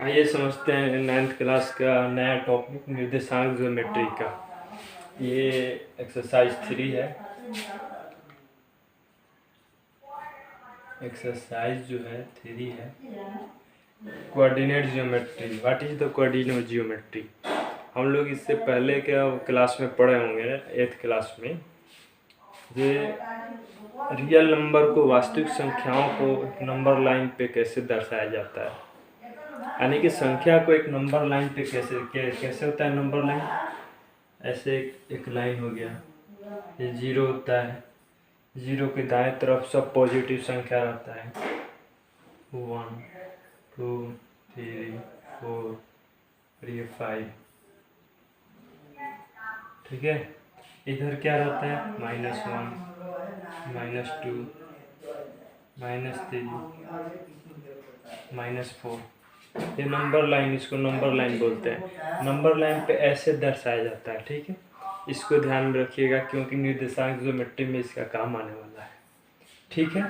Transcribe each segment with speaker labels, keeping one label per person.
Speaker 1: आइए समझते हैं 9th क्लास का नया टॉपिक निर्देशांक ज्योमेट्री का। ये एक्सरसाइज 3 है। एक्सरसाइज जो है 3 है, coordinate geometry. What is the coordinate geometry? हम लोग इससे पहले के क्लास में पढ़े होंगे 8th क्लास में। ये रियल नंबर को, वास्तविक संख्याओं को एक नंबर लाइन पे कैसे दर्शाया जाता है, यानी कि संख्या को एक नंबर लाइन पे कैसे होता है। नंबर लाइन ऐसे एक लाइन हो गया, ये 0 होता है। 0 के दाएं तरफ सब पॉजिटिव संख्या रहता है, 1 2 3 4 और ये 5। ठीक है, इधर क्या रहता है, -1 -2 -3 -4। ये नंबर लाइन, इसको नंबर लाइन बोलते हैं। नंबर लाइन पे ऐसे दर्शाया जाता है। ठीक है, इसको ध्यान में रखिएगा क्योंकि निर्देशांक ज्योमेट्री में इसका काम आने वाला है। ठीक है,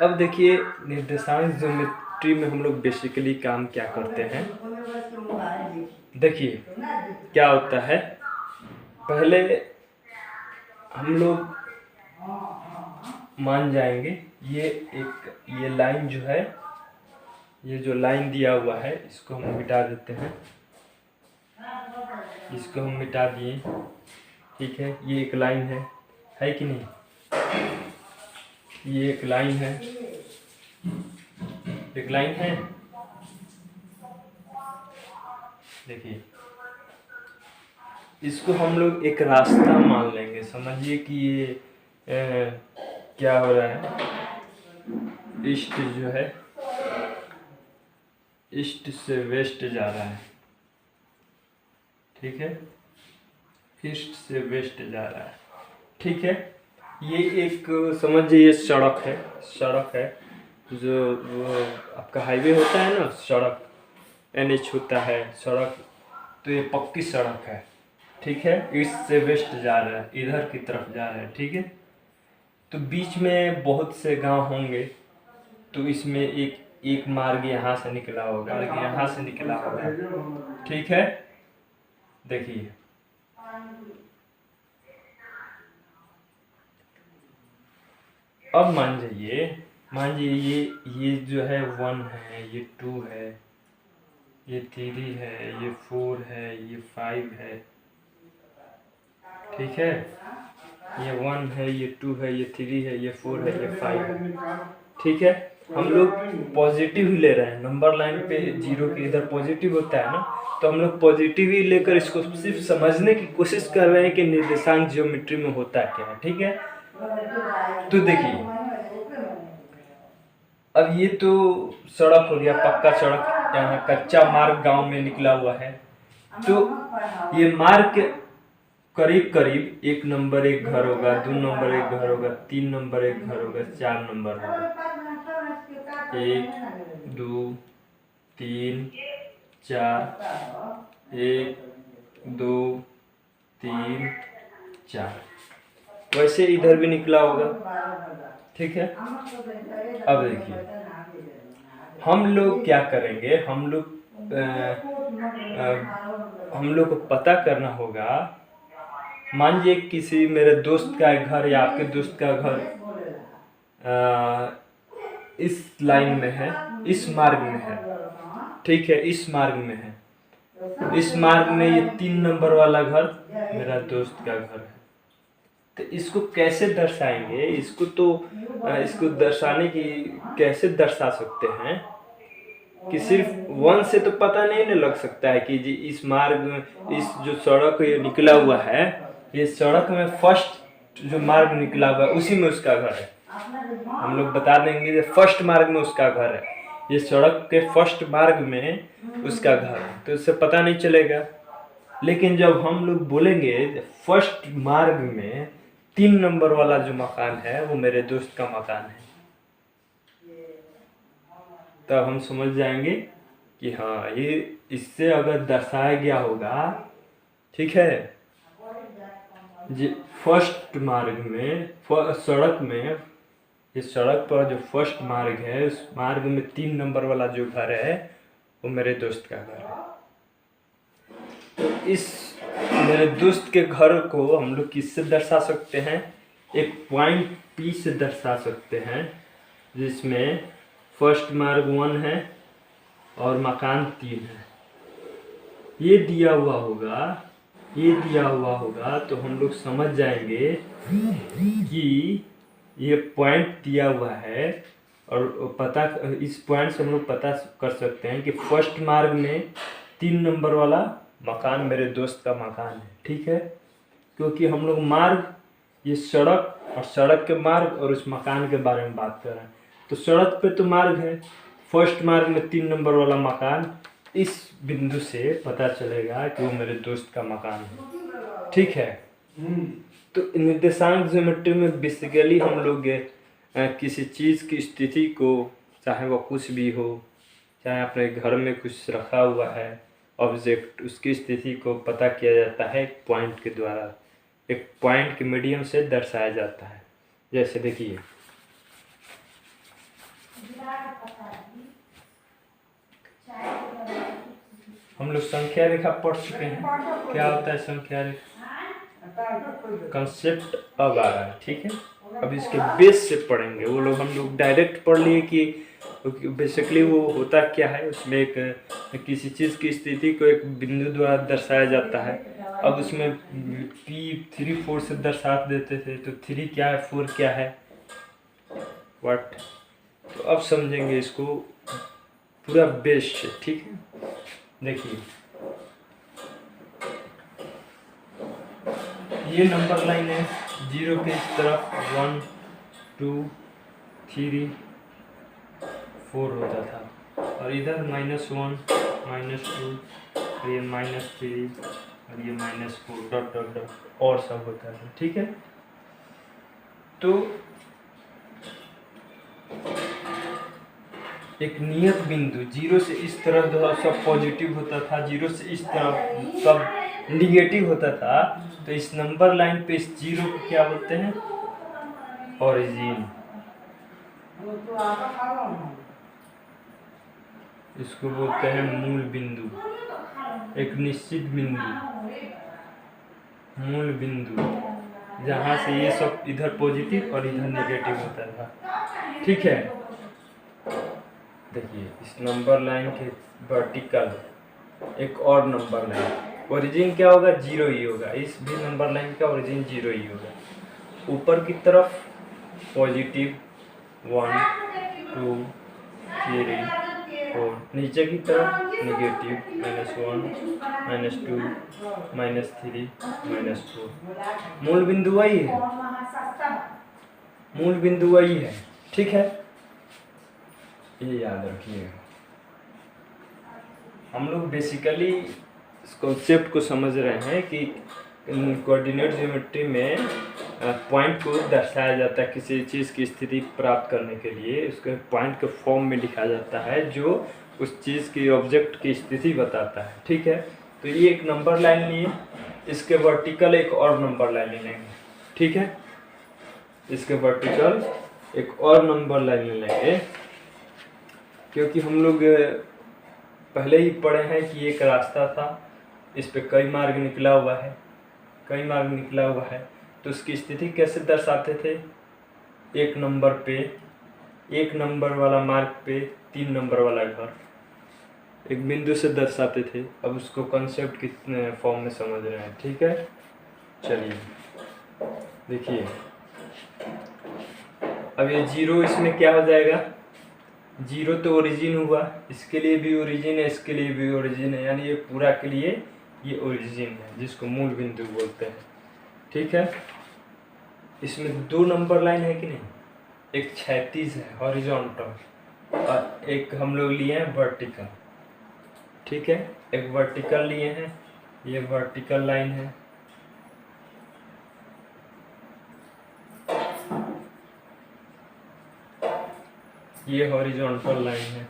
Speaker 1: अब देखिए निर्देशांक ज्योमेट्री में हम लोग बेसिकली काम क्या करते हैं। देखिए क्या होता है, पहले हम लोग मान जाएंगे ये लाइन जो है, ये जो लाइन दिया हुआ है इसको हम मिटा देते हैं। इसको हम मिटा दिए। ठीक है, ये एक लाइन है कि नहीं? ये एक लाइन है, एक लाइन है। देखिए इसको हम लोग एक रास्ता मान लेंगे। समझिए कि ये क्या हो रहा है, ईस्ट जो है, ईस्ट से वेस्ट जा रहा है। ठीक है, ईस्ट से वेस्ट जा रहा है। ठीक है, ये एक समझिए ये सड़क है जो आपका हाईवे होता है ना, सड़क NH होता है सड़क, तो ये पक्की सड़क है। ठीक है, ईस्ट से वेस्ट जा रहा है, इधर की तरफ जा रहा है। ठीक है, तो बीच में बहुत से गांव होंगे, तो इसमें एक मार्ग यहाँ से निकला होगा, यहाँ से निकला होगा। ठीक है, देखिए अब मान जाइए ये जो है 1 है, ये 2 है, ये 3 है, ये 4 है, ये 5 है। ठीक है, ये 1 है, ये 2 है, ये 3 है, ये 4 है, ये 5 है। ठीक है, हम लोग पॉजिटिव ही ले रहे हैं। नंबर लाइन पे 0 के इधर पॉजिटिव होता है ना, तो हम लोग पॉजिटिव ही लेकर इसको सिर्फ समझने की कोशिश कर रहे हैं कि निर्देशांक ज्योमेट्री में होता क्या है। ठीक है, तो देखिए अब ये तो सड़क हो गया, पक्का सड़क। यहाँ कच्चा मार्ग गांव में निकला हुआ है, तो ये मार्ग करीब करीब 1 नंबर एक घर होगा, 2 नंबर एक घर होगा, 3 नंबर एक घर होगा, 4 नंबर होगा। 1 2 3 4 1 2 3 4। वैसे इधर भी निकला होगा। ठीक है, अब देखिए हम लोग क्या करेंगे, हम लोग को पता करना होगा। मान लीजिए किसी मेरे दोस्त का घर या आपके दोस्त का घर इस लाइन में है, इस मार्ग में है। ठीक है, इस मार्ग में है। इस मार्ग में ये 3 नंबर वाला घर मेरा दोस्त का घर है। तो इसको कैसे दर्शाएंगे, इसको दर्शाने की कैसे दर्शा सकते हैं कि सिर्फ 1 से तो पता नहीं लग सकता है कि जी इस मार्ग में, इस जो सड़क ये निकला हुआ है, ये सड़क में फर्स्ट जो मार्ग निकला हुआ है उसी में उसका घर है। हम लोग बता देंगे कि फर्स्ट मार्ग में उसका घर है, ये सड़क के फर्स्ट मार्ग में उसका घर है, तो इससे पता नहीं चलेगा। लेकिन जब हम लोग बोलेंगे फर्स्ट मार्ग में 3 नंबर वाला जो मकान है वो मेरे दोस्त का मकान है, तब हम समझ जाएंगे कि हाँ ये इससे अगर दर्शाया गया होगा। ठीक है, जी फर्स्ट मार्ग में, सड़क में ये सड़क पर जो फर्स्ट मार्ग है, उस मार्ग में 3 नंबर वाला जो घर है वो मेरे दोस्त का घर है। तो इस मेरे दोस्त के घर को हम लोग किससे दर्शा सकते हैं? एक पॉइंट P से दर्शा सकते हैं, जिसमें फर्स्ट मार्ग 1 है और मकान 3 है। ये दिया हुआ होगा तो हम लोग समझ जाएंगे कि ये पॉइंट दिया हुआ है, और इस पॉइंट से हम लोग पता कर सकते हैं कि फर्स्ट मार्ग में 3 नंबर वाला मकान मेरे दोस्त का मकान है। ठीक है, क्योंकि हम लोग मार्ग, ये सड़क और सड़क के मार्ग और उस मकान के बारे में बात कर रहे हैं। तो सड़क पे तो मार्ग है, फर्स्ट मार्ग में 3 नंबर वाला मकान, इस बिंदु से पता चलेगा कि वो मेरे दोस्त का मकान है। ठीक है, तो निर्देशांक ज्योमेट्री में बेसिकली हम लोग किसी चीज़ की स्थिति को, चाहे वो कुछ भी हो, चाहे अपने घर में कुछ रखा हुआ है ऑब्जेक्ट, उसकी स्थिति को पता किया जाता है एक पॉइंट के द्वारा, एक पॉइंट के मीडियम से दर्शाया जाता है। जैसे देखिए, हम लोग संख्या रेखा पढ़ चुके हैं, क्या होता है संख्या रेखा, कंसेप्ट अब आ रहा है। ठीक है, अब इसके बेस से पढ़ेंगे। वो लोग, हम लोग डायरेक्ट पढ़ लिए कि बेसिकली वो होता क्या है, उसमें एक किसी चीज़ की स्थिति को एक बिंदु द्वारा दर्शाया जाता है। अब उसमें P 3 4 से दर्शा देते थे, तो 3 क्या है, 4 क्या है, व्हाट। तो अब समझेंगे इसको पूरा बेस से। ठीक है, देखिए ये नंबर लाइन है, 0 के इस तरफ 1 2 3 4 होता था, और इधर -1 -2 और ये -3 और ये -4 डॉट डॉट डॉट और सब होता है। ठीक है, तो एक नियत बिंदु 0 से इस तरफ सब पॉजिटिव होता था, 0 से इस तरफ सब निगेटिव होता था। तो इस नंबर लाइन पे इस 0 को क्या बोलते हैं, ओरिजिन। इसको बोलते हैं मूल बिंदु, एक निश्चित बिंदु, मूल बिंदु, जहाँ से ये सब इधर पॉजिटिव और इधर नेगेटिव होता था। ठीक है, देखिए इस नंबर लाइन के वर्टिकल एक और नंबर लाइन, ओरिजिन क्या होगा, 0 ही होगा। इस भी नंबर लाइन का ओरिजिन 0 ही होगा। ऊपर की तरफ पॉजिटिव 1 2 3 4, नीचे की तरफ नेगेटिव -1 -2 -3 -4। मूल बिंदु वही है, मूल बिंदु वही है। ठीक है, ये याद रखिएगा। हम लोग बेसिकली इस कॉन्सेप्ट को समझ रहे हैं कि कोऑर्डिनेट ज्योमेट्री में पॉइंट को दर्शाया जाता है, किसी चीज़ की स्थिति प्राप्त करने के लिए उसके पॉइंट के फॉर्म में लिखा जाता है, जो उस चीज़ की ऑब्जेक्ट की स्थिति बताता है। ठीक है, तो ये एक नंबर लाइन लिए, इसके वर्टिकल एक और नंबर लाइन लेंगे। ठीक है, इसके वर्टिकल एक और नंबर लाइन लेंगे, क्योंकि हम लोग पहले ही पढ़े हैं कि एक रास्ता था, इस पे कई मार्ग निकला हुआ है, कई मार्ग निकला हुआ है। तो उसकी स्थिति कैसे दर्शाते थे, एक नंबर पे, एक नंबर वाला मार्ग पे 3 नंबर वाला घर, एक बिंदु से दर्शाते थे। अब उसको कॉन्सेप्ट कितने फॉर्म में समझ रहे हैं। ठीक है, चलिए देखिए, अब ये 0 इसमें क्या हो जाएगा, 0 तो ओरिजिन हुआ, इसके लिए भी ओरिजिन है, इसके लिए भी ओरिजिन है, यानी ये पूरा के लिए ये ओरिजिन है, जिसको मूल बिंदु बोलते हैं। ठीक है, इसमें 2 नंबर लाइन है कि नहीं, एक क्षैतिज है हॉरिजॉन्टल, और एक हम लोग लिए हैं वर्टिकल। ठीक है, एक वर्टिकल लिए हैं, ये वर्टिकल लाइन है, ये हॉरिजॉन्टल लाइन है।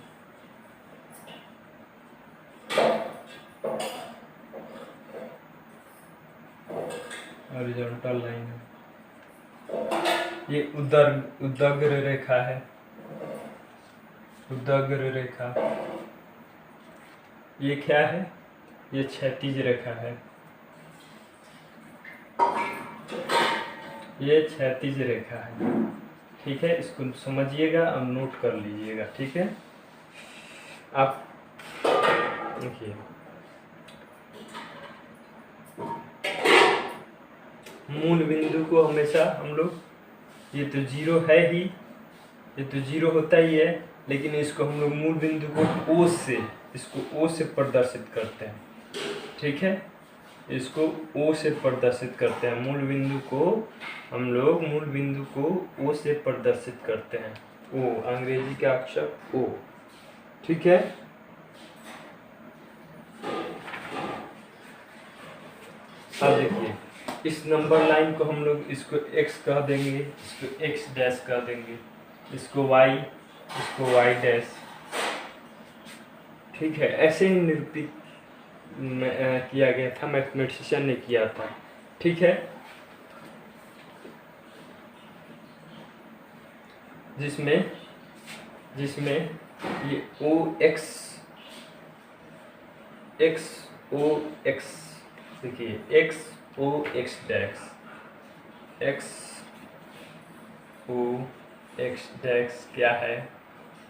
Speaker 1: हॉरिजॉन्टल लाइन है, ये उदग्र रेखा है, उदग्र रेखा। ये क्या है? ये क्षैतिज रेखा है, ये क्षैतिज रेखा है। ठीक है, इसको समझिएगा और नोट कर लीजिएगा। ठीक है, आप देखिए मूल बिंदु को हमेशा हम लोग, ये तो जीरो है ही, ये तो जीरो होता ही है, लेकिन इसको हम लोग मूल बिंदु को ओ से, इसको ओ से प्रदर्शित करते हैं। ठीक है, इसको ओ से प्रदर्शित करते हैं। मूल बिंदु को हम लोग मूल बिंदु को ओ से प्रदर्शित करते हैं। ओ, अंग्रेजी का अक्षर ओ। ठीक है, अब देखिए इस नंबर लाइन को हम लोग इसको x कह देंगे, इसको x डैश कह देंगे, इसको y, इसको y डैश। ठीक है, ऐसे ही निरूपित किया गया था, मैथमेटिशियन ने किया था। ठीक है, जिसमें ये ओ एक्स ओ एक्स, देखिए x O X dash, X O X dash क्या है?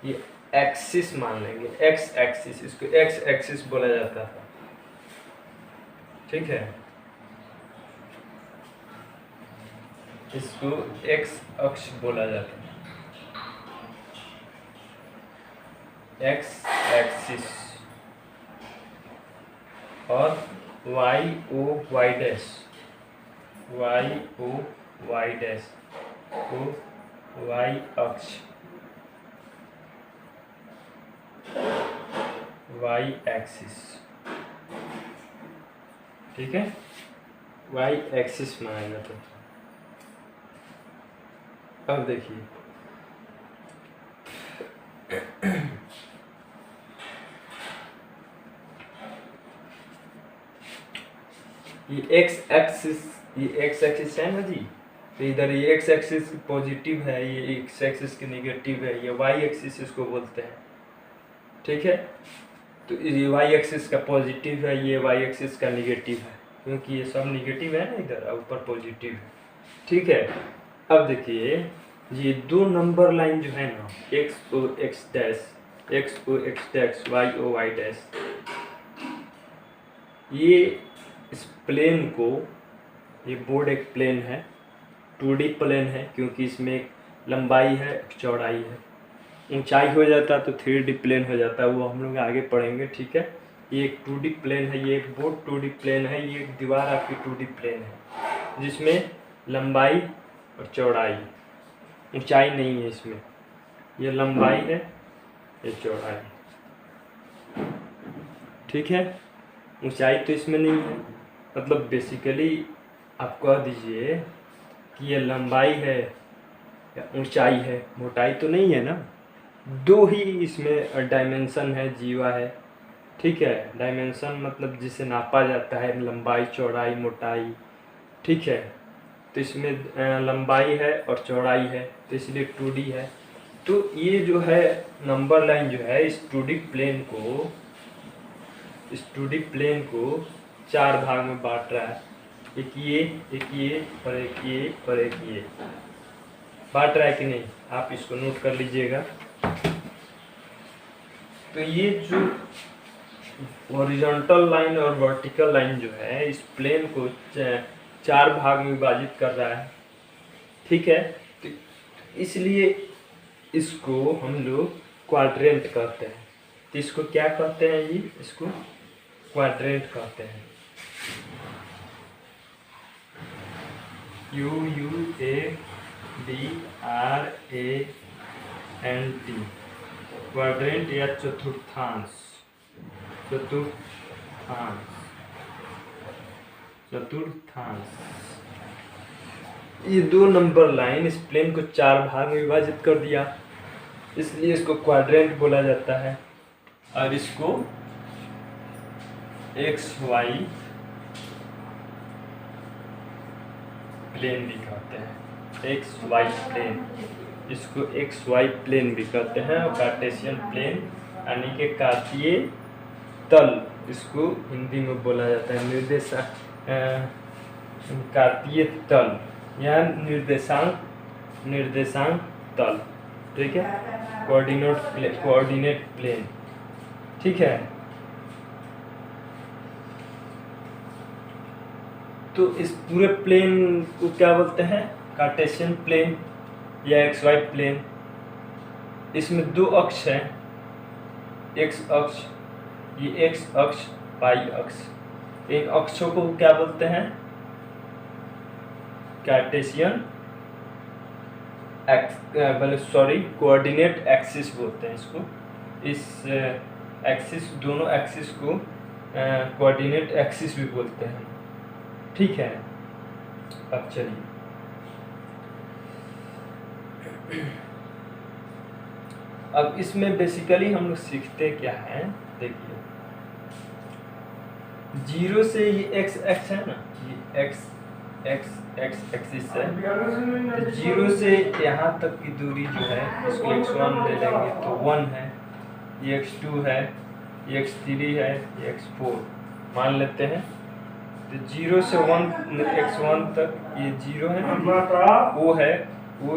Speaker 1: ये एक्सिस मान लेंगे, एक्स एक्सिस, इसको एक्स एक्सिस बोला जाता है। ठीक है, इसको एक्स अक्ष बोला जाता है, एक्स एक्सिस। और Y O Y dash, Y O Y dash को वाई अक्ष, वाई एक्सिस। ठीक है, वाई एक्सिस माना जाता है। अब देखिए ये एक्स एक्सिस, ये एक्स एक्सिस है ना जी, तो इधर ये एक्स एक्सिस पॉजिटिव है, ये एक्स एक्सिस की नेगेटिव है, ये वाई एक्सिस इसको बोलते हैं। ठीक है, तो ये वाई एक्सिस का पॉजिटिव है, ये वाई एक्सिस का नेगेटिव है, क्योंकि ये सब नेगेटिव है ना, इधर ऊपर पॉजिटिव है। ठीक है, अब देखिए ये दो नंबर लाइन जो है ना, X O X dash, X O X dash, Y O Y dash, ये इस प्लेन को, ये बोर्ड एक प्लेन है, 2D प्लेन है, क्योंकि इसमें एक लंबाई है, एक चौड़ाई है। ऊंचाई हो जाता है तो 3D प्लेन हो जाता है, वो हम लोग आगे पढ़ेंगे। ठीक है, ये एक 2D प्लेन है, ये एक बोर्ड 2D प्लेन है, ये एक दीवार आपकी 2D प्लेन है, जिसमें लंबाई और चौड़ाई, ऊंचाई नहीं है इसमें, ये लंबाई है, ये चौड़ाई। ठीक है, ऊंचाई तो इसमें नहीं है, मतलब बेसिकली आप कह दीजिए कि ये लंबाई है या ऊंचाई है, मोटाई तो नहीं है ना। दो ही इसमें डायमेंशन है, जीवा है। ठीक है, डायमेंशन मतलब जिसे नापा जाता है, लंबाई चौड़ाई मोटाई। ठीक है, तो इसमें लंबाई है और चौड़ाई है, तो इसलिए 2D है। तो ये जो है नंबर लाइन जो है, इस 2D प्लेन को, इस 2D प्लेन को 4 भाग में बांट रहा है, एक ये और एक ये और एक ये बांट रहा है कि नहीं, आप इसको नोट कर लीजिएगा। तो ये जो हॉरिजॉन्टल लाइन और वर्टिकल लाइन जो है, इस प्लेन को 4 भाग में विभाजित कर रहा है। ठीक है, तो इसलिए इसको हम लोग क्वाड्रेंट कहते हैं। तो इसको क्या कहते हैं जी? इसको क्वाड्रेंट कहते हैं। QUADRANT, क्वाड्रेंट या चतुर्थांश, चतुर्थांश। ये दो नंबर लाइन इस प्लेन को 4 भाग में विभाजित कर दिया, इसलिए इसको क्वाड्रेंट बोला जाता है। और इसको XY प्लेन दिखाते हैं। एक्स वाई प्लेन, इसको एक्स वाई प्लेन भी कहते हैं, और कार्टेशियन प्लेन यानी कि कार्तीय तल इसको हिंदी में बोला जाता है। कार्तीय तल या निर्देशांक तल, ठीक है, कोऑर्डिनेट प्लेन, ठीक है। तो इस पूरे प्लेन को क्या बोलते हैं? कार्टेशियन प्लेन या एक्स वाई प्लेन। इसमें दो अक्ष हैं, एक्स अक्ष, ये एक्स अक्ष, वाई अक्ष। इन अक्षों को क्या बोलते हैं? कार्टेशियन कोऑर्डिनेट एक्सिस बोलते हैं इसको। इस एक्सिस, दोनों एक्सिस को कोऑर्डिनेट एक्सिस भी बोलते हैं, ठीक है। अब चलिए अब इसमें बेसिकली हम लोग सीखते क्या है, देखिए 0 से ये एक्स एक्स है ना, ये एक्स एक्सिस है, तो 0 से यहाँ तक की दूरी जो है इसको x1 ले लेंगे तो 1 है, ये x2 है, ये x3 है, ये x4 मान लेते हैं। तो 0 से 1 x1 तक ये 0 है, वो है वो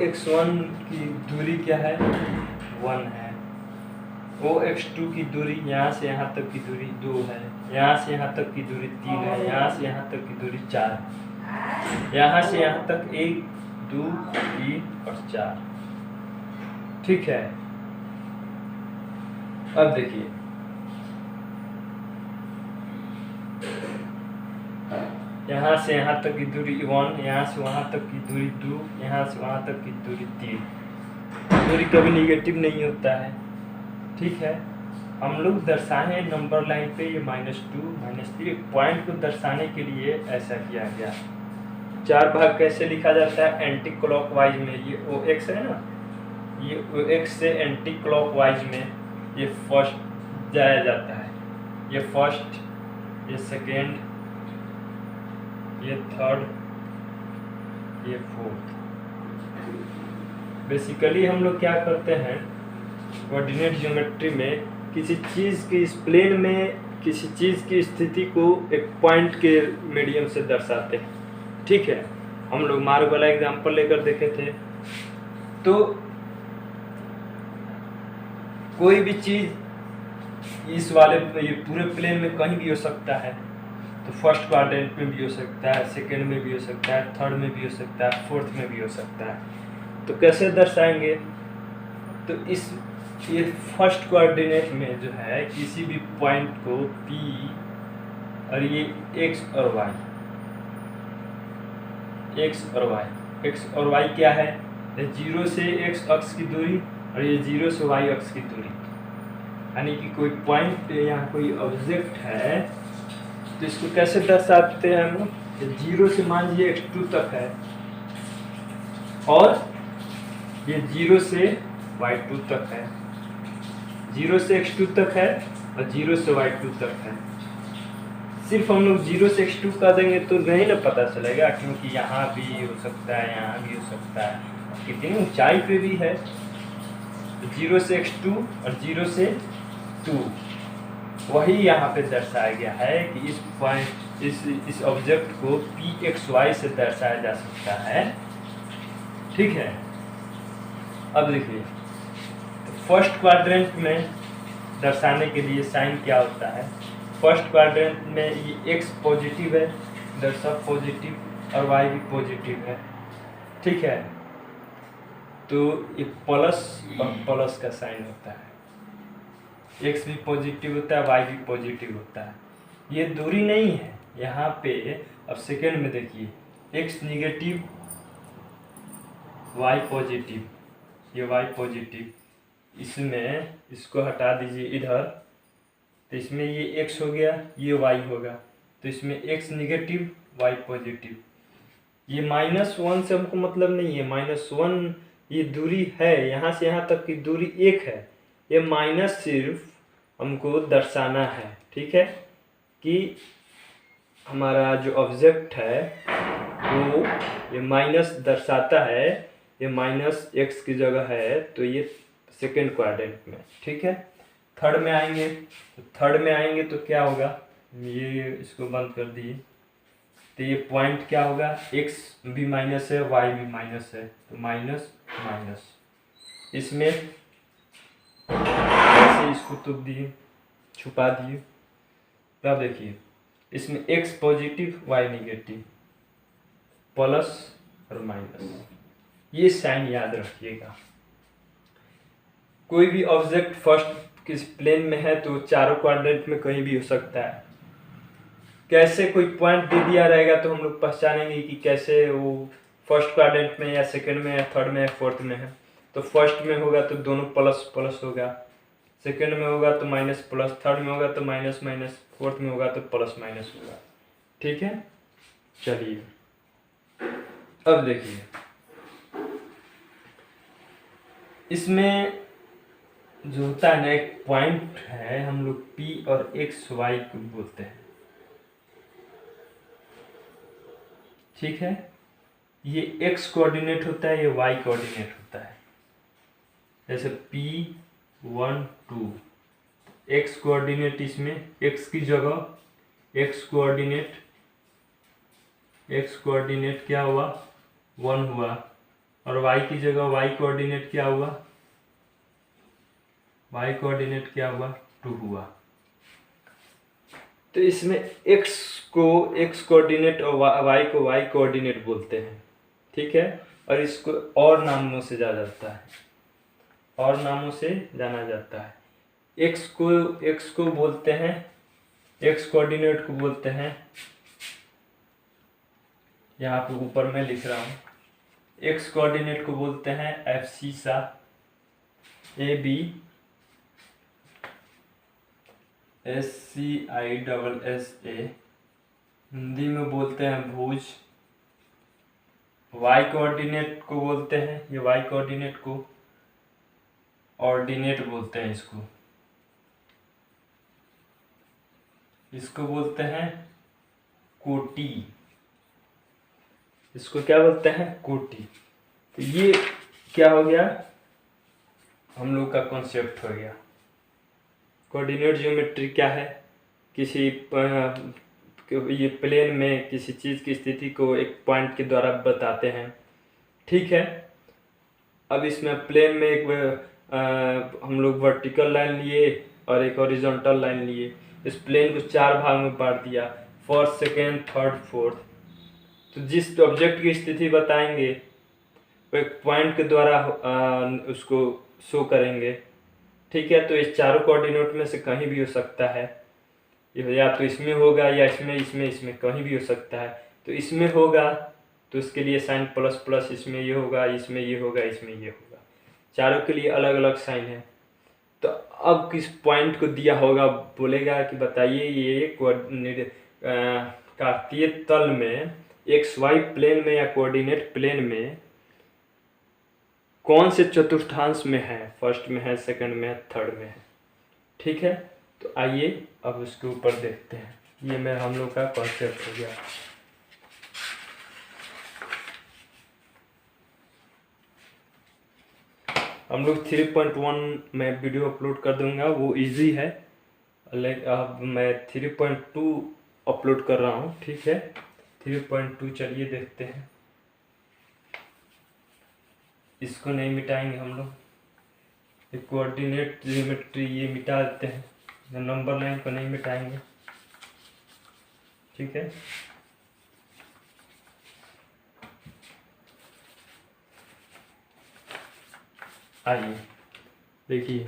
Speaker 1: x1 की दूरी क्या है? 1 है। वो x2 की दूरी, यहाँ से यहाँ तक की दूरी 2 है, यहाँ से यहाँ तक की दूरी 3 है, यहाँ से यहाँ तक की दूरी 4 है, यहाँ से यहाँ तक 1 2 3 और 4, ठीक है। अब देखिए यहाँ से यहाँ तक की दूरी 1, यहाँ से वहाँ तक की दूरी 2, यहाँ से वहाँ तक की दूरी 3। दूरी कभी निगेटिव नहीं होता है, ठीक है। हम लोग दर्शाए नंबर लाइन पे ये -2 -3 पॉइंट को दर्शाने के लिए ऐसा किया गया। 4 भाग कैसे लिखा जाता है? एंटी क्लॉकवाइज में, ये OX है ना, ये OX से एंटी क्लॉकवाइज में ये फर्स्ट जाया जाता है, ये फर्स्ट, ये सेकेंड, ये थर्ड, ये फोर्थ। बेसिकली हम लोग क्या करते हैं कोऑर्डिनेट ज्योमेट्री में, किसी चीज़ के इस प्लेन में किसी चीज़ की स्थिति को एक पॉइंट के मीडियम से दर्शाते हैं, ठीक है। हम लोग मार्ग वाला एग्जांपल लेकर देखे थे। तो कोई भी चीज़ इस वाले ये पूरे प्लेन में कहीं भी हो सकता है, तो फर्स्ट क्वाड्रेंट में भी हो सकता है, सेकंड में भी हो सकता है, थर्ड में भी हो सकता है, फोर्थ में भी हो सकता है। तो कैसे दर्शाएंगे? तो ये फर्स्ट कोऑर्डिनेट में जो है किसी भी पॉइंट को P और ये x और y, x और y क्या है? 0 से x अक्ष की दूरी और ये 0 से y अक्ष की दूरी, यानी कि कोई पॉइंट या कोई ऑब्जेक्ट है, तो इसको कैसे दर्शाते हैं हम? 0 से मान लीजिए x2 तक है, और ये 0 से y2 तक है, 0 से x2 तक है और 0 से y2 तक है। सिर्फ हम लोग 0 से x2 का देंगे तो नहीं ना पता चलेगा, क्योंकि यहाँ भी हो सकता है, यहाँ भी हो सकता है, कितनी ऊंचाई पे भी है। 0 से x2 और 0 से 2 वही यहाँ पे दर्शाया गया है कि इस पॉइंट इस ऑब्जेक्ट को pxy से दर्शाया जा सकता है, ठीक है। अब देखिए फर्स्ट क्वाड्रेंट में दर्शाने के लिए साइन क्या होता है? फर्स्ट क्वाड्रेंट में ये x पॉजिटिव है, इधर सब पॉजिटिव और y भी पॉजिटिव है, ठीक है। तो ये प्लस और प्लस का साइन होता है, x भी पॉजिटिव होता है, y भी पॉजिटिव होता है। ये दूरी नहीं है यहाँ पे। अब सेकेंड में देखिए x निगेटिव, y पॉजिटिव, ये y पॉजिटिव, इसमें इसको हटा दीजिए इधर, तो इसमें ये x हो गया, ये y होगा, तो इसमें x निगेटिव y पॉजिटिव। ये -1 से हमको मतलब नहीं है, -1 ये दूरी है, यहाँ से यहाँ तक की दूरी 1 है, ये माइनस सिर्फ हमको दर्शाना है, ठीक है, कि हमारा जो ऑब्जेक्ट है तो ये माइनस दर्शाता है, ये माइनस एक्स की जगह है, तो ये सेकेंड क्वाड्रेंट में। ठीक है, थर्ड में आएंगे, तो थर्ड में आएंगे तो क्या होगा, ये इसको बंद कर दिए, तो ये पॉइंट क्या होगा, एक्स भी माइनस है, वाई भी माइनस है, तो माइनस माइनस। इसमें ऐसे इसको तो दिए, छुपा दिए। तब देखिए इसमें X positive Y negative, plus और माइनस, ये साइन याद रखिएगा। कोई भी ऑब्जेक्ट फर्स्ट किस प्लेन में है तो चारों क्वाड्रेंट में कहीं भी हो सकता है। कैसे कोई पॉइंट दे दिया रहेगा तो हम लोग पहचानेंगे कि कैसे वो फर्स्ट क्वाड्रेंट में या सेकंड में या थर्ड में या फोर्थ में है। तो फर्स्ट में होगा तो दोनों प्लस प्लस होगा, सेकंड में होगा तो माइनस प्लस, थर्ड में होगा तो माइनस माइनस, फोर्थ में होगा तो प्लस माइनस होगा। ठीक है, चलिए अब देखिए इसमें जो होता है ना, एक पॉइंट है, हम लोग पी और एक्स वाई को बोलते हैं। ठीक है, ये एक्स कोऑर्डिनेट होता है, ये वाई कोऑर्डिनेट होता है। जैसे P1 2, एक्स कोऑर्डिनेट, इसमें एक्स की जगह एक्स कोऑर्डिनेट क्या हुआ 1 हुआ, और वाई की जगह वाई कोऑर्डिनेट क्या हुआ, वाई कोऑर्डिनेट क्या हुआ 2 हुआ। तो इसमें एक्स को एक्स कोऑर्डिनेट और वाई को वाई कोऑर्डिनेट बोलते हैं। ठीक है, और इसको और नामों से जाना जाता है, और नामों से जाना जाता है। एक्स को बोलते हैं, एक्स कोऑर्डिनेट को बोलते हैं, यहाँ पे ऊपर मैं लिख रहा हूँ, एक्स कोऑर्डिनेट को बोलते हैं एब्सिसा, AB SCISSA, हिंदी में बोलते हैं भुज। वाई कोऑर्डिनेट को बोलते हैं, ये वाई कोऑर्डिनेट को ऑर्डिनेट बोलते हैं, इसको बोलते हैं कोटि, इसको क्या बोलते हैं कोटि। तो ये क्या हो गया, हम लोग का कॉन्सेप्ट हो गया। कोऑर्डिनेट ज्योमेट्री क्या है, किसी ये प्लेन में किसी चीज़ की स्थिति को एक पॉइंट के द्वारा बताते हैं। ठीक है, अब इसमें प्लेन में एक हम लोग वर्टिकल लाइन लिए और एक हॉरिजॉन्टल लाइन लिए, इस प्लेन को 4 भाग में बांट दिया, फर्स्ट सेकेंड थर्ड फोर्थ। तो जिस ऑब्जेक्ट की स्थिति बताएंगे वो एक पॉइंट के द्वारा उसको शो करेंगे। ठीक है, तो इस चारों कोऑर्डिनेट में से कहीं भी हो सकता है, या तो इसमें होगा या इसमें कहीं भी हो सकता है। तो इसमें होगा तो उसके लिए साइन प्लस प्लस, इसमें ये होगा, इसमें ये होगा, इसमें ये होगा, चारों के लिए अलग अलग साइन है। तो अब किस पॉइंट को दिया होगा, बोलेगा कि बताइए ये कार्तीय तल में एक्स वाई प्लेन में या कोऑर्डिनेट प्लेन में कौन से चतुर्थांश में है, फर्स्ट में है, सेकंड में है, थर्ड में है। ठीक है, तो आइए अब उसके ऊपर देखते हैं। ये मैं हम लोग का कॉन्सेप्ट हो गया। हम लोग 3.1 में वीडियो अपलोड कर दूंगा, वो इजी है। अब मैं 3.2 अपलोड कर रहा हूँ। ठीक है, 3.2 चलिए देखते हैं। इसको नहीं मिटाएंगे हम लोग, ये कोऑर्डिनेट ज्योमेट्री ये मिटा देते हैं, नंबर लाइन को नहीं मिटाएंगे। ठीक है, आइए देखिए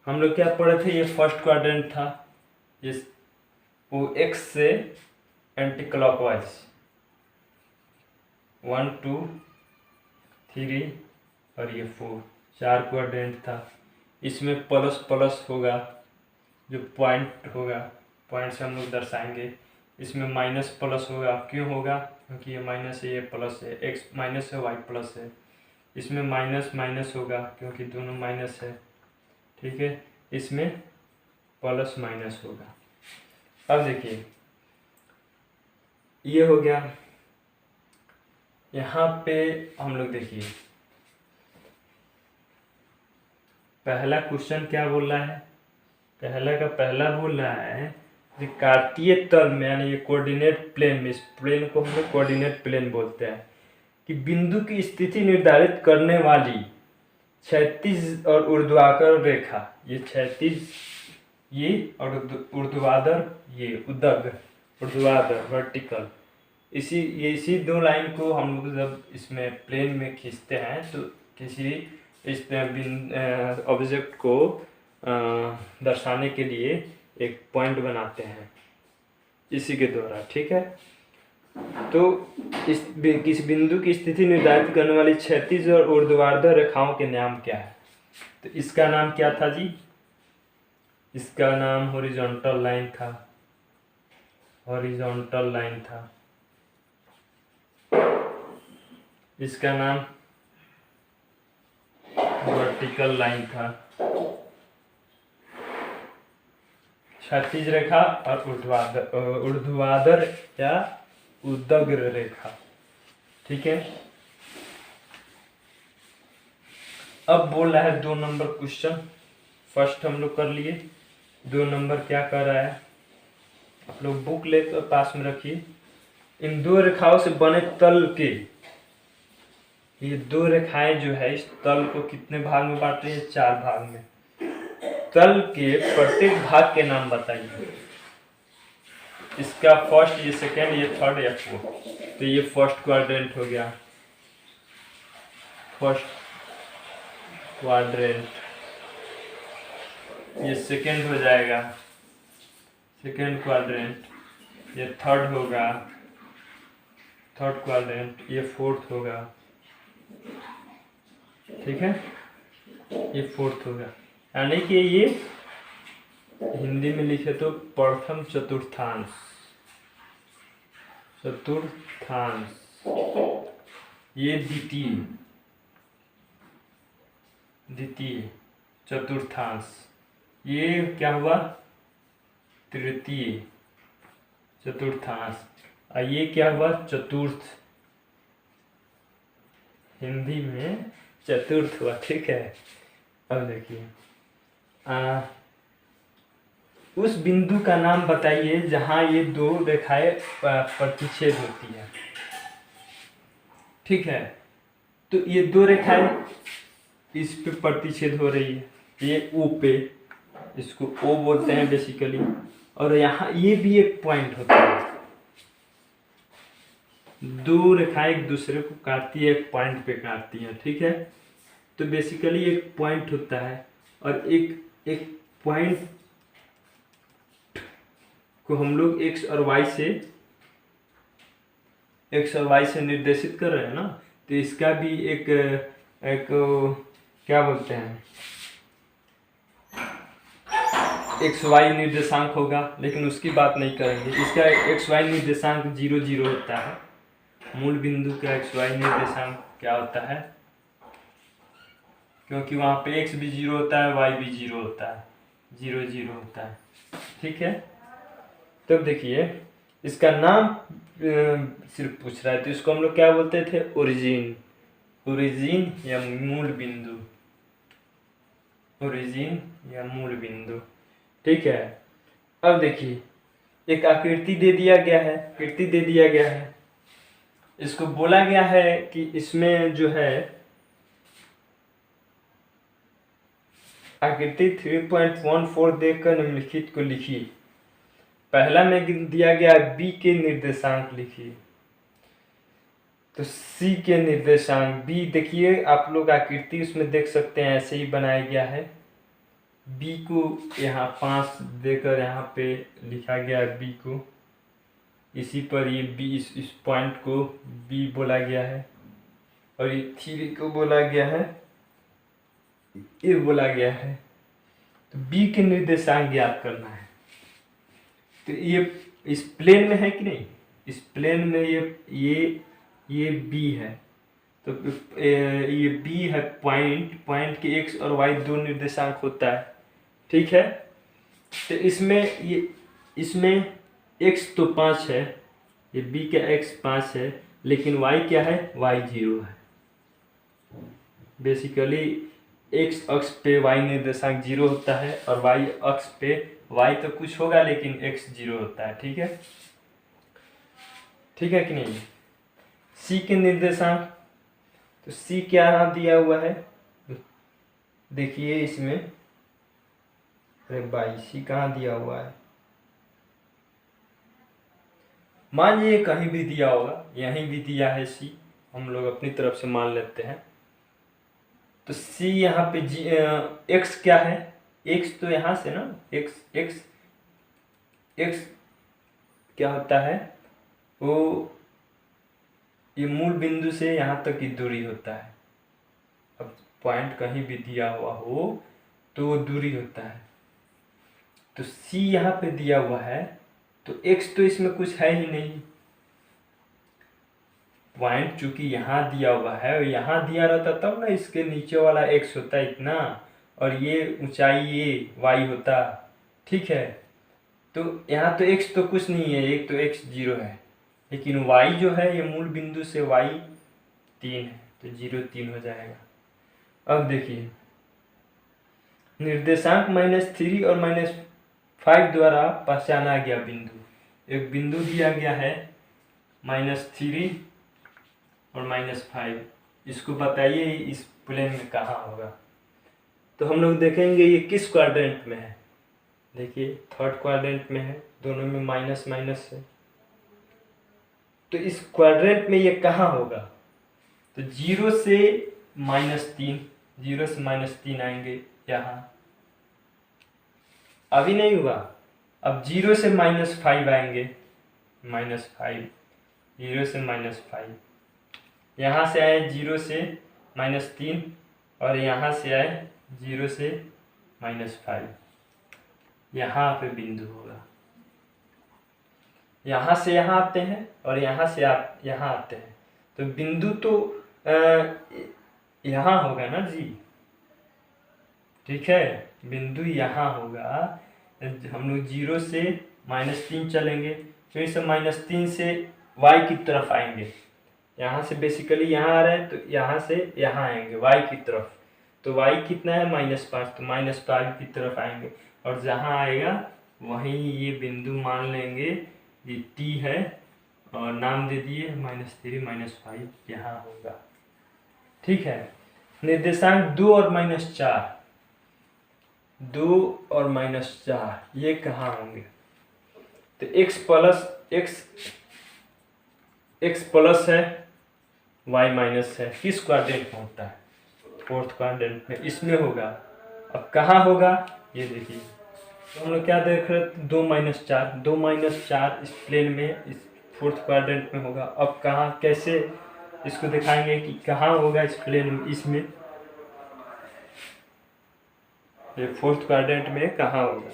Speaker 1: हम लोग क्या पढ़े थे, ये फर्स्ट क्वाड्रेंट था, ये वो एक्स से एंटी क्लॉकवाइज 1 2 3 और ये 4, 4 क्वाड्रेंट था। इसमें प्लस प्लस होगा, जो पॉइंट होगा, पॉइंट से हम लोग दर्शाएंगे। इसमें माइनस प्लस होगा, क्यों होगा, क्योंकि ये माइनस है, ये प्लस है, एक्स माइनस है, वाई प्लस है। इसमें माइनस माइनस होगा, क्योंकि दोनों माइनस है। ठीक है, इसमें प्लस माइनस होगा। अब देखिए ये हो गया यहाँ पे हम लोग देखिए, पहला क्वेश्चन क्या बोल रहा है, पहला बोल रहा है कि कार्तीय तल में, यानी ये कोऑर्डिनेट प्लेन में, इस प्लेन को हम लोग कोऑर्डिनेट प्लेन बोलते हैं, कि बिंदु की स्थिति निर्धारित करने वाली क्षैतिज और ऊर्ध्वाधर रेखा, ये क्षैतिज ये और ऊर्ध्वाधर ये, उदग ऊर्ध्वाधर वर्टिकल, इसी दो लाइन को हम लोग जब इसमें प्लेन में खींचते हैं तो किसी इस ऑब्जेक्ट को दर्शाने के लिए एक पॉइंट बनाते हैं इसी के द्वारा, ठीक है। तो किसी बिंदु की स्थिति निर्धारित करने वाली क्षैतिज और ऊर्ध्वाधर रेखाओं के नाम क्या है? तो इसका नाम क्या था जी? इसका नाम हॉरिजॉन्टल लाइन था, हॉरिजॉन्टल लाइन था। इसका नाम वर्टिकल लाइन था, क्षैतिज रेखा और ऊर्ध्वाधर या उदग्र रेखा, ठीक है। अब बोल रहा है 2 नंबर क्वेश्चन, फर्स्ट हम लोग कर लिए, 2 नंबर क्या कर रहा है, आप लोग बुक लेकर पास में रखिए। इन 2 रेखाओं से बने तल के, ये 2 रेखाएं जो है इस तल को कितने भाग में बांट रही है? 4 भाग में। तल के प्रत्येक भाग के नाम बताइए। इसका फर्स्ट, ये सेकेंड, ये थर्ड या फोर्थ। तो ये फर्स्ट क्वाड्रेंट हो गया, फर्स्ट क्वाड्रेंट। ये सेकेंड हो जाएगा, सेकेंड क्वाड्रेंट। ये थर्ड होगा, थर्ड क्वाड्रेंट। ये फोर्थ होगा, ठीक है, ये फोर्थ होगा। यानी कि ये हिंदी में लिखे तो प्रथम चतुर्थांश, चतुर्थांश। ये द्वितीय, द्वितीय चतुर्थांश। ये क्या हुआ? तृतीय चतुर्थांश। और ये क्या हुआ? चतुर्थ, हिंदी में चतुर्थ हुआ, ठीक है। अब देखिए, उस बिंदु का नाम बताइए जहां ये 2 रेखाएं प्रतिच्छेद होती है, ठीक है। तो ये 2 रेखाएं इस पे प्रतिच्छेद हो रही है, ये ओ पे, इसको ओ बोलते हैं बेसिकली। और यहाँ ये भी एक पॉइंट होता है, 2 रेखाएं एक दूसरे को काटती है, एक पॉइंट पे काटती हैं, ठीक है। तो बेसिकली एक पॉइंट होता है, और एक पॉइंट को हम लोग x और y से निर्देशित कर रहे हैं ना, तो इसका भी एक क्या बोलते हैं, XY निर्देशांक होगा, लेकिन उसकी बात नहीं करेंगे। इसका XY निर्देशांक 0 0 होता है। मूल बिंदु का XY निर्देशांक क्या होता है? क्योंकि वहाँ पे x भी 0 होता है, y भी 0 होता है, 0 0 होता है, ठीक है। तब देखिए, इसका नाम सिर्फ पूछ रहा है, तो इसको हम लोग क्या बोलते थे? ओरिजिन, ओरिजिन या मूल बिंदु, ओरिजिन या मूल बिंदु, ठीक है। अब देखिए, एक आकृति दे दिया गया है, आकृति दे दिया गया है। इसको बोला गया है कि इसमें जो है आकृति 3.14 देकर निम्नलिखित को लिखिए। पहला में दिया गया बी के निर्देशांक लिखिए। तो सी के निर्देशांक, बी देखिए आप लोग आकृति उसमें देख सकते हैं, ऐसे ही बनाया गया है। बी को यहाँ 5 देकर यहाँ पे लिखा गया है बी को, इसी पर ये बी, इस पॉइंट को बी बोला गया है, और ये 3 को बोला गया है, ये बोला गया है। तो बी के निर्देशांक ज्ञात करना है। तो ये इस प्लेन में है कि नहीं? इस प्लेन में ये बी है, तो ये बी है पॉइंट के x और y 2 निर्देशांक होता है, ठीक है। तो इसमें x तो 5 है, ये b का x 5 है, लेकिन y क्या है, y 0 है। बेसिकली x अक्ष पे y निर्देशांक 0 होता है और y अक्ष पे y तो कुछ होगा लेकिन x 0 होता है। ठीक है, ठीक है कि नहीं। c के निर्देशांक, तो c क्या यहाँ दिया हुआ है, देखिए इसमें, अरे भाई c कहाँ दिया हुआ है, मान लीजिए कहीं भी दिया होगा, यहीं भी दिया है c, हम लोग अपनी तरफ से मान लेते हैं। तो c यहाँ पे x क्या है, x तो यहाँ से ना, x क्या होता है, वो ये मूल बिंदु से यहाँ तक की दूरी होता है। अब पॉइंट कहीं भी दिया हुआ हो तो वो दूरी होता है। तो c यहाँ पे दिया हुआ है, तो x तो इसमें कुछ है ही नहीं, पॉइंट चूंकि यहाँ दिया हुआ है और यहाँ दिया रहता तब ना इसके नीचे वाला x होता इतना और ये ऊंचाई ये y होता। ठीक है, तो यहाँ तो x तो कुछ नहीं है, एक तो x 0 है, लेकिन y जो है ये मूल बिंदु से y 3 है, तो 0 3 हो जाएगा। अब देखिए निर्देशांक -3 और -5 द्वारा पहचाना गया बिंदु, एक बिंदु दिया गया है -3 और -5, इसको बताइए इस प्लेन में कहाँ होगा। तो हम लोग देखेंगे ये किस क्वाड्रेंट में है, देखिए थर्ड क्वाड्रेंट में है, दोनों में माइनस माइनस है, तो इस क्वाड्रेंट में ये कहाँ होगा, तो 0 से -3, 0 से -3 आएंगे यहाँ, अभी नहीं हुआ, अब 0 से -5 आएंगे, -5, 0 से -5, यहाँ से आए 0 से -3 और यहाँ से आए 0 से -5, यहाँ पे बिंदु होगा। यहाँ से यहाँ आते हैं और यहाँ से यहाँ आते हैं, तो बिंदु तो यहाँ होगा ना जी। ठीक है, बिंदु यहाँ होगा, हम लोग 0 से -3 चलेंगे, फिर से -3 से y की तरफ आएंगे, यहाँ से बेसिकली यहाँ आ रहे हैं तो यहाँ से यहाँ आएंगे y की तरफ, तो y कितना है -5, तो -5 की तरफ आएंगे और जहाँ आएगा वहीं ये बिंदु मान लेंगे ये t है और नाम दे दिए -3 -5, यहाँ होगा। ठीक है, निर्देशांक 2 और -4, 2 और -4 ये कहाँ होंगे, तो x प्लस है y माइनस है, किस क्वाड्रेंट में होता है, फोर्थ क्वाड्रेंट में, इसमें होगा। अब कहाँ होगा ये देखिए, तो हम लोग क्या देख रहे थे, 2 -4, 2 -4 इस प्लेन में, इस फोर्थ क्वाड्रेंट में होगा। अब कहाँ कैसे इसको दिखाएंगे कि कहाँ होगा इस प्लेन में, इसमें ये फोर्थ क्वाड्रेंट में कहाँ होगा,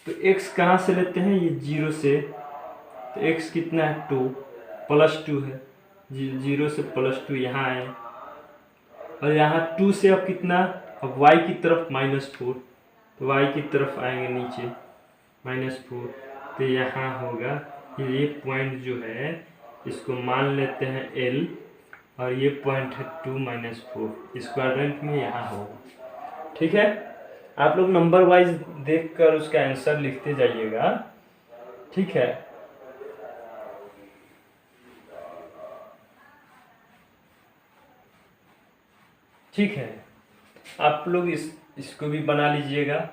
Speaker 1: तो x कहाँ से लेते हैं, ये 0 से, तो x कितना है 2 +2 है, 0 से +2 यहाँ आए और यहाँ 2 से अब कितना, अब y की तरफ -4, तो y की तरफ आएंगे नीचे -4, तो यहाँ होगा ये पॉइंट जो है इसको मान लेते हैं L और ये पॉइंट है 2 -4, इस क्वाड्रेंट में यहाँ होगा। ठीक है, आप लोग नंबर वाइज देखकर उसका आंसर लिखते जाइएगा। ठीक है, ठीक है, आप लोग इसको भी बना लीजिएगा,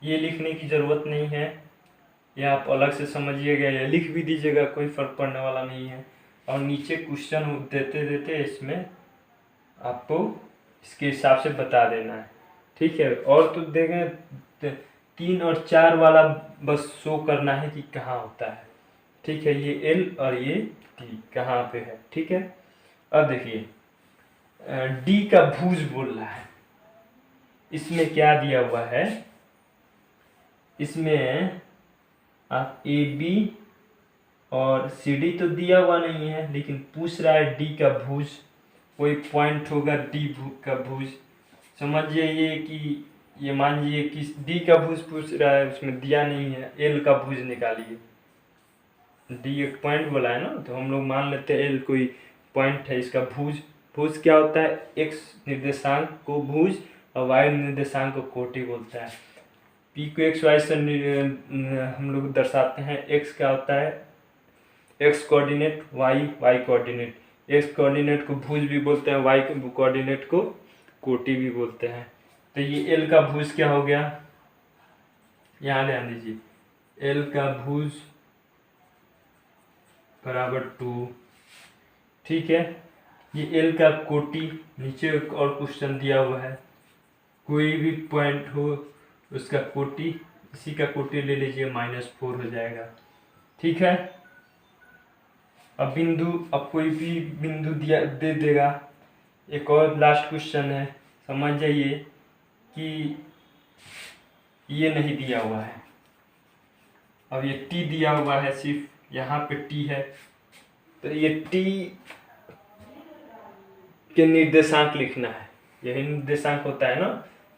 Speaker 1: ये लिखने की ज़रूरत नहीं है, या आप अलग से समझिएगा या लिख भी दीजिएगा, कोई फ़र्क पड़ने वाला नहीं है। और नीचे क्वेश्चन देते देते इसमें आपको इसके हिसाब से बता देना है। ठीक है, और तो देखें 3 और 4 वाला बस शो करना है कि कहाँ होता है। ठीक है, ये L और ये T कहाँ पे है। ठीक है, अब देखिए D का भुज बोल रहा है, इसमें क्या दिया हुआ है, इसमें आप AB और CD तो दिया हुआ नहीं है, लेकिन पूछ रहा है D का भुज, कोई पॉइंट होगा D का भुज, समझिए ये कि ये मान लीजिए कि D का भुज पूछ रहा है, उसमें दिया नहीं है, L का भुज निकालिए। डी एक पॉइंट बोला है ना, तो हम लोग मान लेते हैं एल कोई पॉइंट है, इसका भुज। भुज क्या होता है? एक्स निर्देशांक को भुज और वाई निर्देशांक को कोटि बोलता है। पी को एक्स वाई से हम लोग दर्शाते हैं। एक्स क्या होता है? X coordinate, Y Y coordinate. X coordinate को भुज भी बोलते हैं, वाई कोऑर्डिनेट को कोटि भी बोलते हैं। तो ये एल का भुज क्या हो गया? यहाँ ध्यान दीजिए, एल का भुज बराबर 2। ठीक है, ये एल का कोटि, नीचे एक और क्वेश्चन दिया हुआ है, कोई भी पॉइंट हो उसका कोटि, इसी का कोटि ले लीजिए, -4 हो जाएगा। ठीक है, अब बिंदु, अब कोई भी बिंदु दिया दे देगा। एक और लास्ट क्वेश्चन है, समझ जाइए कि ये नहीं दिया हुआ है। अब ये टी दिया हुआ है, सिर्फ यहाँ पे टी है, तो ये टी के निर्देशांक लिखना है। यही निर्देशांक होता है ना,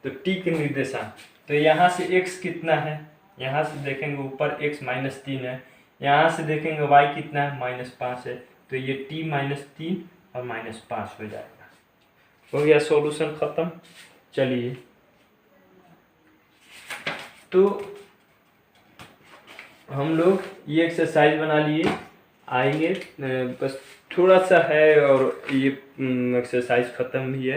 Speaker 1: तो टी के निर्देशांक। तो यहाँ से x कितना है? यहाँ से देखेंगे ऊपर x -3 है, यहाँ से देखेंगे y कितना है? -5 है। तो ये t -3 और -5 हो जाएगा। हो गया सॉल्यूशन खत्म। चलिए, तो हम लोग ये एक्सरसाइज बना लिए, आएंगे बस थोड़ा सा है और ये एक्सरसाइज खत्म भी है।